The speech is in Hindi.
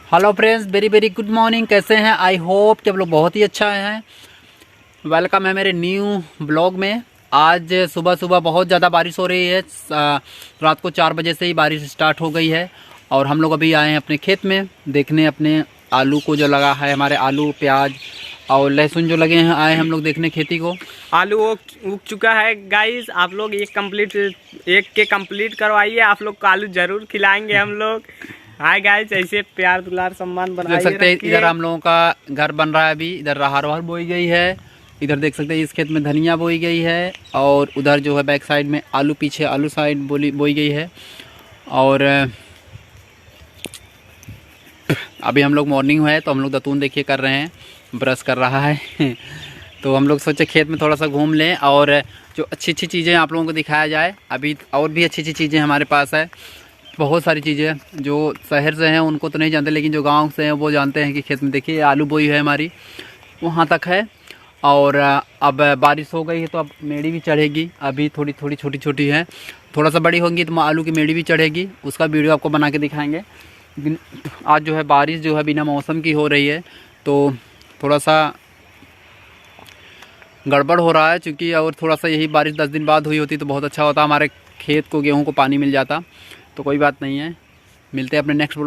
Hello friends, very very good morning. कैसे हैं? आई होप कि आप लोग बहुत ही अच्छा हैं। वेलकम है मेरे न्यू ब्लॉग में। आज सुबह सुबह बहुत ज़्यादा बारिश हो रही है। रात को 4 बजे से ही बारिश स्टार्ट हो गई है और हम लोग अभी आए हैं अपने खेत में देखने अपने आलू को जो लगा है, हमारे आलू प्याज और लहसुन जो लगे हैं, आए हम लोग देखने खेती को। आलू उग चुका है गाइस। आप लोग एक के कंप्लीट करवाइए। आप लोग को आलू जरूर खिलाएंगे हम लोग। हाय गाइस, ऐसे प्यार दुलार सम्मान देख बनाइए सकते हैं रखिए। इधर हम लोगों का घर बन रहा है। अभी इधर राहर बोई गई है। इधर देख सकते हैं इस खेत में धनिया बोई गई है और उधर जो है बैक साइड में आलू, पीछे आलू साइड बोई गई है। और अभी हम लोग मॉर्निंग है तो हम लोग दतून देखिए कर रहे हैं, ब्रश कर रहा है तो हम लोग सोचे खेत में थोड़ा सा घूम लें और जो अच्छी अच्छी चीज़ें आप लोगों को दिखाया जाए। अभी और भी अच्छी अच्छी चीज़ें हमारे पास है, बहुत सारी चीज़ें जो शहर से हैं उनको तो नहीं जानते, लेकिन जो गांव से हैं वो जानते हैं कि खेत में देखिए आलू बोई है हमारी, वहाँ तक है। और अब बारिश हो गई है तो अब मेड़ी भी चढ़ेगी। अभी थोड़ी थोड़ी छोटी छोटी है, थोड़ा सा बड़ी होंगी तो आलू की मेड़ी भी चढ़ेगी। उसका वीडियो आपको बना के दिखाएंगे। लेकिन आज जो है बारिश जो है बिना मौसम की हो रही है तो थोड़ा सा गड़बड़ हो रहा है, क्योंकि और थोड़ा सा यही बारिश 10 दिन बाद हुई होती तो बहुत अच्छा होता, हमारे खेत को, गेहूँ को पानी मिल जाता। तो कोई बात नहीं है, मिलते हैं अपने नेक्स्ट ब्लॉग।